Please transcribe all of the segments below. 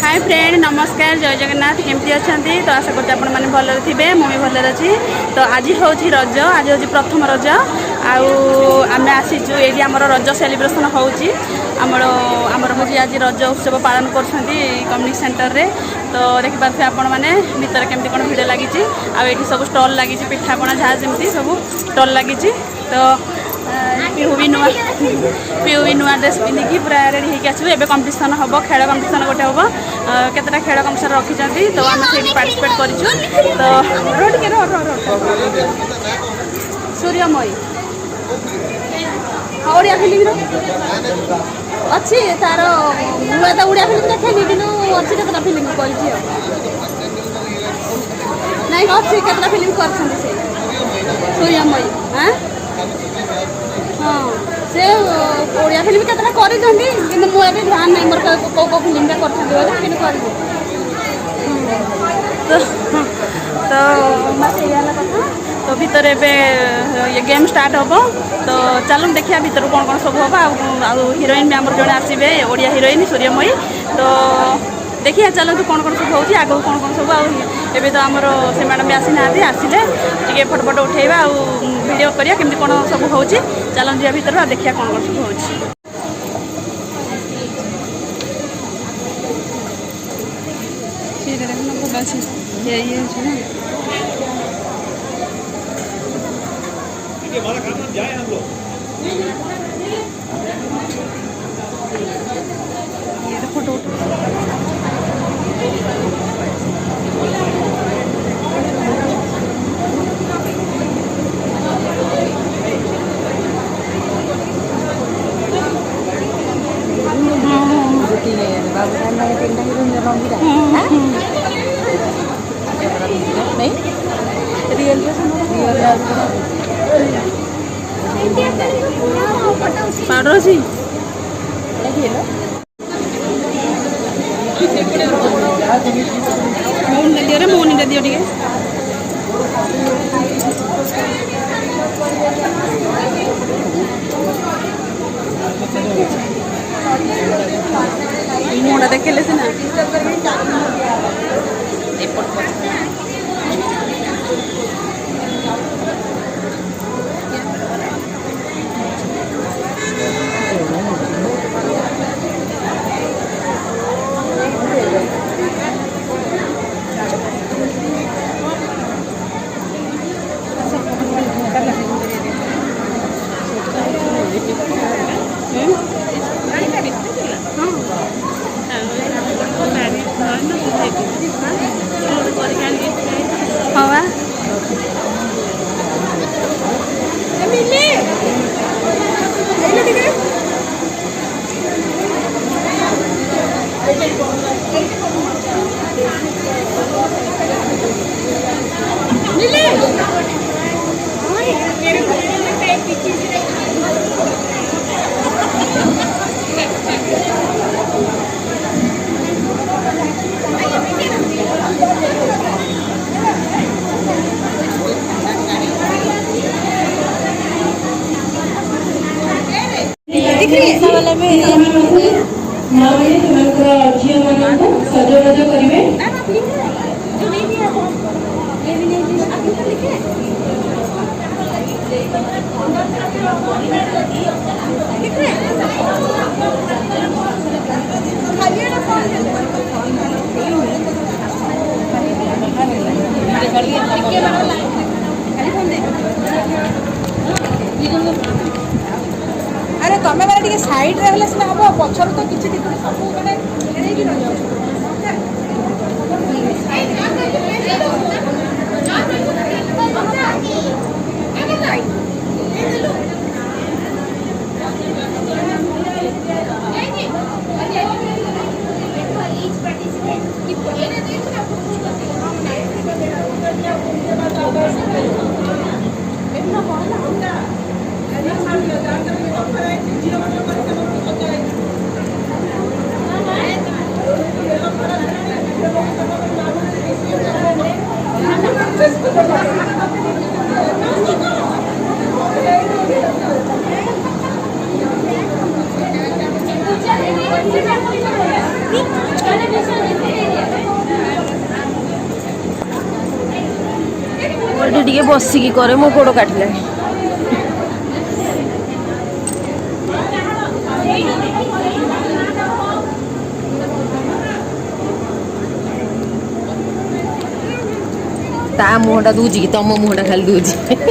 Hi friend नमस्कार जय जगन्नाथ केमती अच्छा तो आशा करते आपण मैंने भल थे मुझे भल अच्छी तो आज हूँ रज आज हूँ प्रथम रज आम आसीचु ये आम रज सेलिब्रेशन होमर हूँ आज रज उत्सव पालन कर कम्युनिटी सेंटर रे तो देखिपे आपण मैंने भितर केमती कौन भिड़ लगी आठी सब स्टल लगी पिठापणा जहाँ जमी सब स्टल लगी तो पिहू भी नुआ ड्रेस पिंधिकी पूरा रेडी होगी आसू ए कंपिटिशन हम खेल कंपिटिशन गोटे हम केतटा खेल कंपिटिशन रखी तो आम से पार्टिसिपेट करूँ सूर्यमयी ओडिया फिल्म अच्छी तार मुझे तो ओडिया फिल्म देखेनि कि अच्छी केतटा फिल्म कर नहीं अच्छी केतटा फिल्म कर सूर्यमयी हाँ हाँ से ओडिया फिल्म केतटा कर मुझे ध्यान नहीं मोर कौ कौ फिल्म कर तो कथा तो भितर ये गेम स्टार्ट हम तो चलो देखिए भितर कौन कौन सब हम हिरोइन भी आम जड़े आसवे ओडिया हिरोइन सूर्यमयी तो देखिए चलते कौन कौन सब होगी आगे कौन कौन सब आए तो आमर से मैडम भी आसी ना आसिले टे फोटो फोटो उठेवा वीडियो करिया केमती कौन सब हो चलो जा भर देखिए कौन कौन सब हो फोटो पाउडर अच्छी मौन दियो टे मुड़ा देखे सीना हाँ सजबाज करेंगे अरे तुम मैंने साइड रे सीना हम पचर तो किसी सब बसिकी करे मो गोड़ काटिला ता मुहटा दूजी कि तम मुहटा खाली दूजी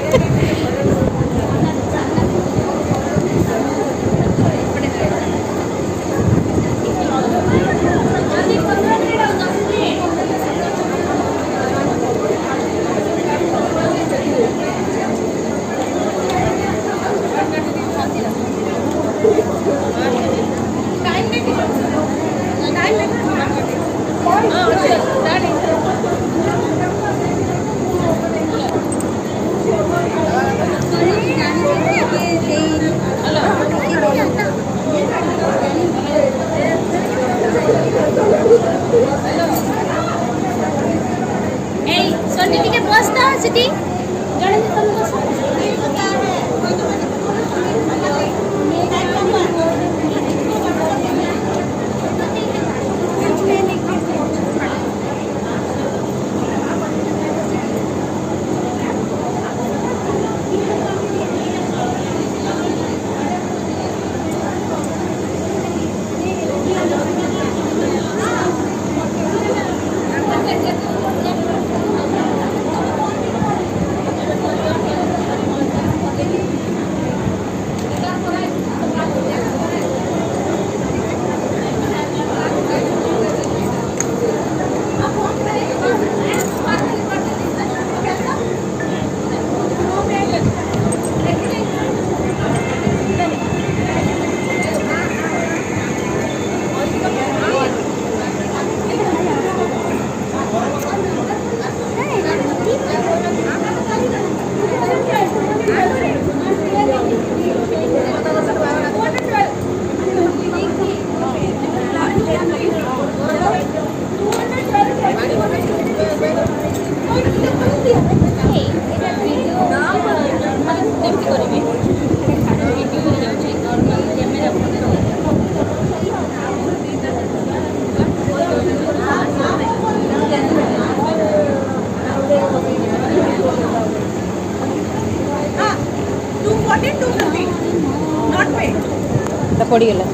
पड़गला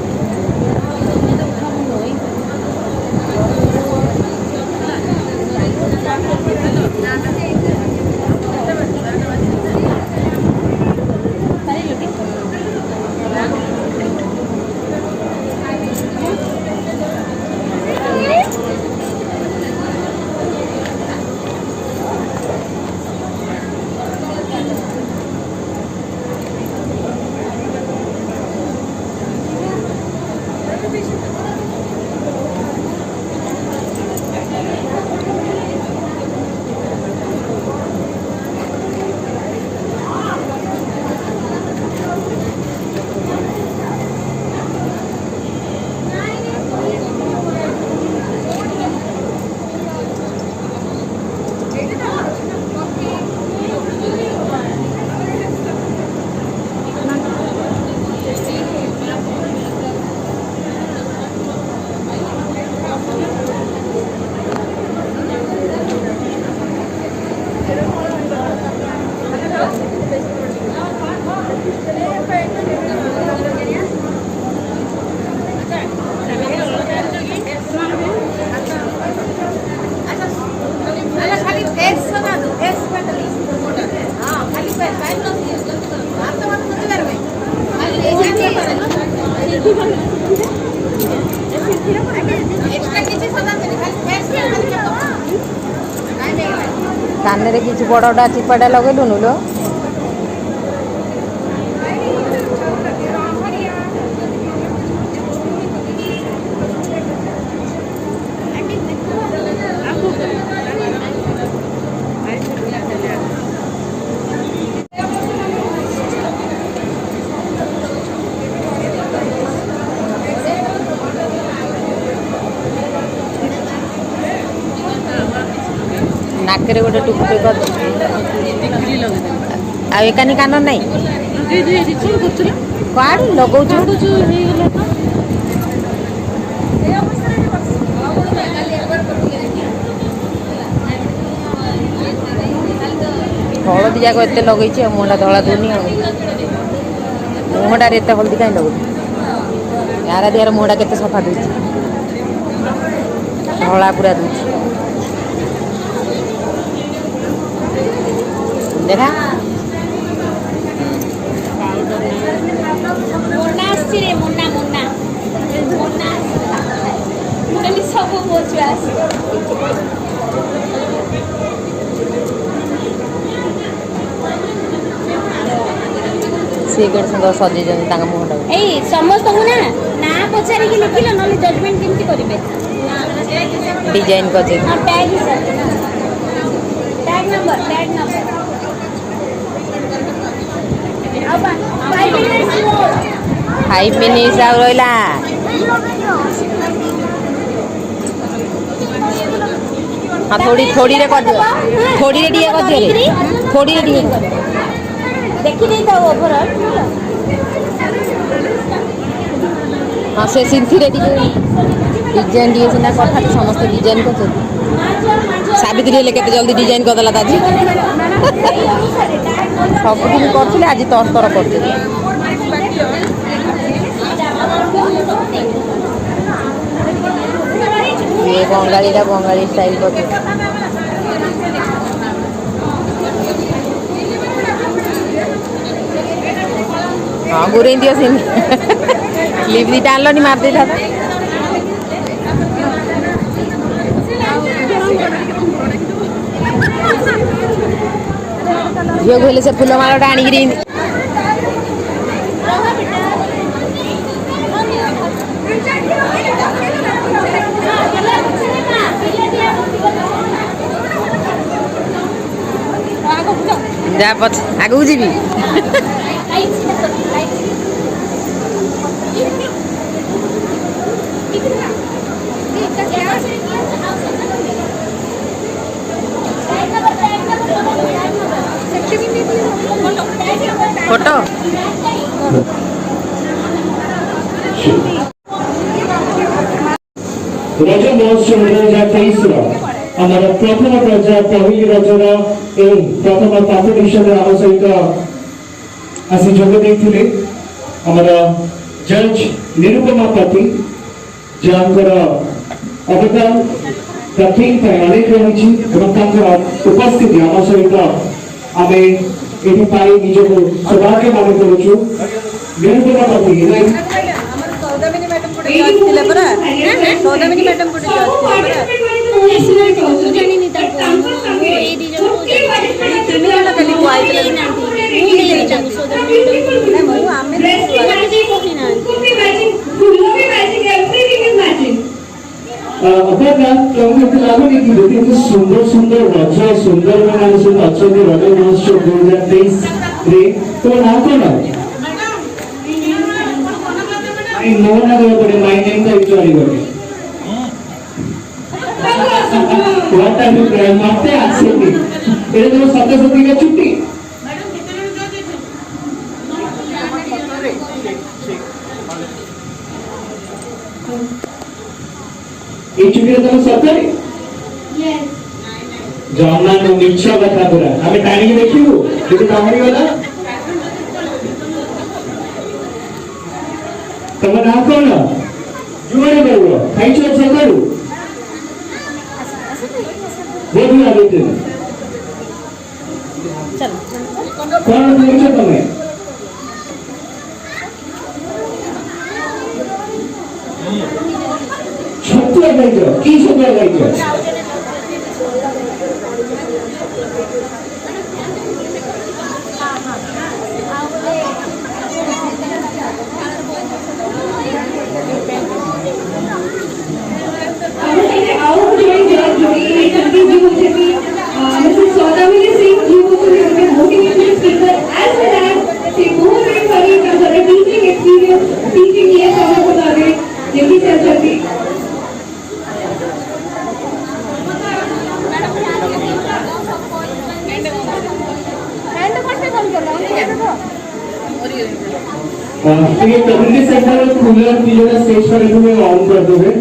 कान किसी बड़ा चिपाटा लगेलुनु लो नाकरे गोटे टुकुटे कर आ एकानी कान नहीं कौन लगौ हलदी जाक एत लगे मुहटा धला दूनी मुहटार एत हलदी कहीं लगुच यार दिहार मुहटा के सफा दूँ धला पूरा दूँ देखा सी के सुंदर सजे मुहटा समस्त ना ना पचारि लिखिल ना जजमेंट केमती करेंगे डिजाइन कर टैग नंबर अब 5 मिनट्स मोर 5 मिनिट्स आ रहा हाँ थोड़ी रे कर दियो थोड़ी रे टिके कर दियो रे थोड़ी रे टिके देखि नहीं था ओवरऑल हाँ से सिंथी रे टिके डिजाइन दिए सिना कथा समस्त डिजाइन कर सावित्री ले केते जल्दी डिजाइन कर दला ताजी सब दिन करथिले आज तर करथिले ये बंगाली स्टाइल कर हाँ गुरे दियो सिन लिप दी डाल नी मार दे था झील को से फुलमाला आनिक जा पछ आगू जीवी फोटो रज महोत्सव 2023 आमर प्रथम रज पहली रजर प्रथम कॉम्पिटिशन आम सहित आसी जोग देते आमर जज निरुपमा पति जहाँकर अवदान प्रत्येक अनेक रही उपस्थिति आम सहित आम ये निजक सौभाग्य मान करुचु निरुपमा पति सौदामिनी मैडम को आस्थिले परा सौदामिनी मैडम को जानिनी ताको ए दी जन को तीन जन खाली को आइले सुंदर सुंदर रज सुंदर रज महोत्सव 2023 तो ना कौन नो ना पड़े माय नेम का विचारी करके व्हाट आर यू ट्राइंग मारते एक्चुअली ये तो सत्य का छुट्टी ये छुट्टी तो सत्य यस जानना तो इच्छा बता पूरा हमें टाइम देखियो देखो कामरी वाला तब ना कौन जुआरी करो खाई चल सकरू बहुत ही आगे थे चलो कौन पूछो तुम्हें छत्तीस गाइजो की छत्तीस गाइजो ये कम्युनिटी सेंटर में कूलर पीछे स्टेज पर इन्होंने ऑन कर दोगे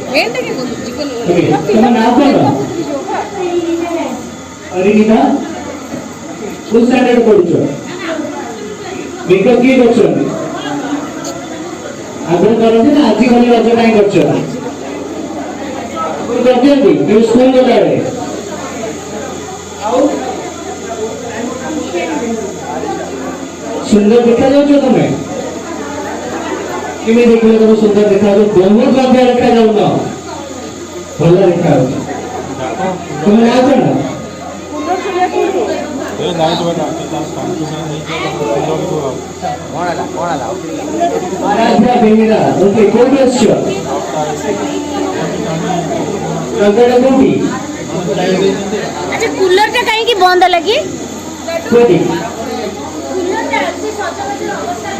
ତମ ନାଁ କଣ? ଅରିନିତା କୋଉ ଷ୍ଟାଣ୍ଡାର୍ଡ ପଢୁଛ? ମେକଅପ୍ କିଏ କରୁଛନ୍ତି? ଆଗ୍ରହ କରନ୍ତି ନା ଆଜି ଖାଲି ରଜ ପାଇଁ କରୁଛନ୍ତି? କରିଦିଅନ୍ତି କେବେ ସ୍କୁଲ ଗଲାବେଳେ? ଆଉ ସୁନ୍ଦର ଦେଖାଯାଉଛ ତମେ? କେମିତି ଦେଖିଲେ ତମେ ସୁନ୍ଦର ଦେଖାଯାଉଛ? ବହୁତ ମଧ୍ୟ ଦେଖାଯାଉନ, ଭଲ ଦେଖାଯାଉଛ। ତମ ନାଁ କଣ? ଆରାଧ୍ୟା ବେହେରା। ଓକେ, କୋଉଠି ଆସିଛ? ରଙ୍ଗଟା କୋଉଠି? अच्छा कूलर टा कहीं की बंद लगी କୋଉଠି? कूलर टा से सजावट अवस्था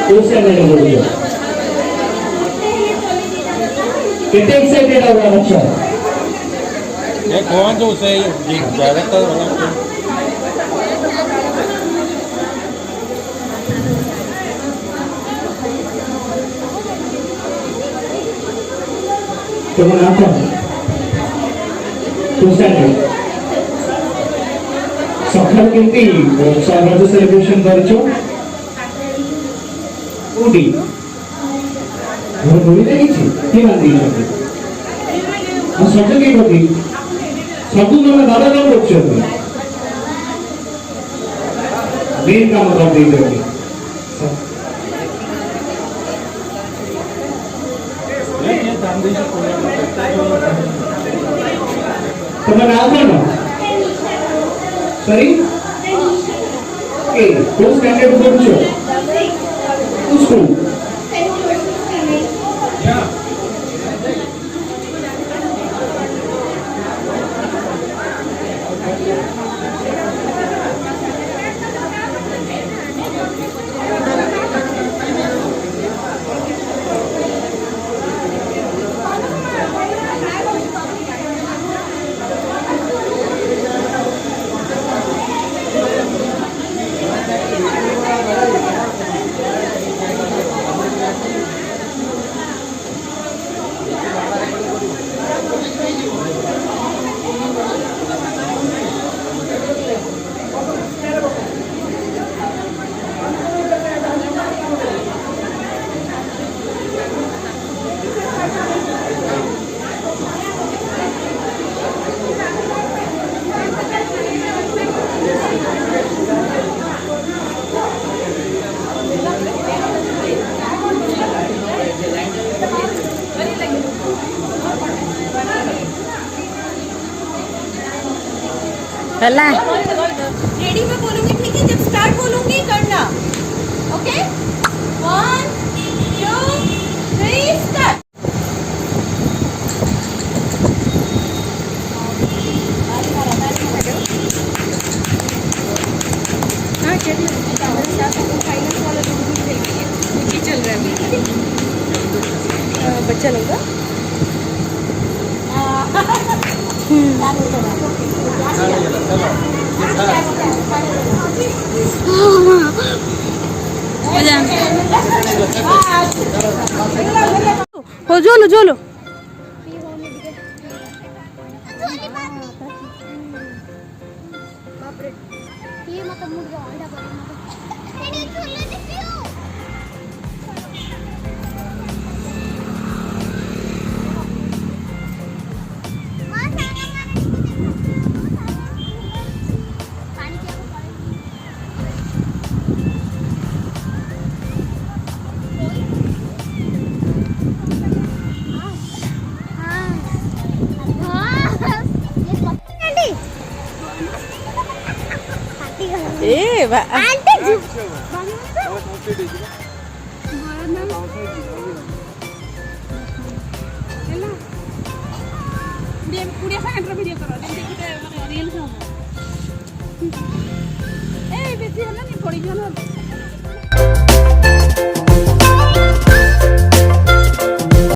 କୋଉ ଷ୍ଟାଣ୍ଡାର୍ଡ ପଢୁଛ? କେତେ ଏକ୍ସାଇଟେଡ ଅଛ? ये कौन जो उसे डायरेक्टर ତମ ନାଁ କଣ? କୋଉ ଷ୍ଟାଣ୍ଡାର୍ଡ? ସକାଳୁ କେମିତି ରଜ ସେଲିବ୍ରେସନ କରିଛ? କୋଉଠି? ଦୋଳି ଲାଗିଛି? କିଏ ବାନ୍ଧିଛନ୍ତି? ଆଉ ସଜ କିଏ କରି? ସବୁ ତମେ ବାବା କାମ କରୁଛନ୍ତି, ମେନ୍ କାମ କରିଦେଇଛନ୍ତି। ତମ ନାଁ କଣ? ସରି, କୋଉ ଷ୍ଟାଣ୍ଡାର୍ଡ ପଢୁଛ? କୋଉ ସ୍କୁଲ? चला रेडी में बोलूंगी, ठीक है? जब स्टार्ट बोलूंगी करना, ओके? 1 2 3 स्टार्ट। चल रहा है बच्चा लोग का हो जोलो जोलो ए बा कुड़िया सेकंड वीडियो करो देखिए रियल से ए बेसी हला नहीं पड़ी जानो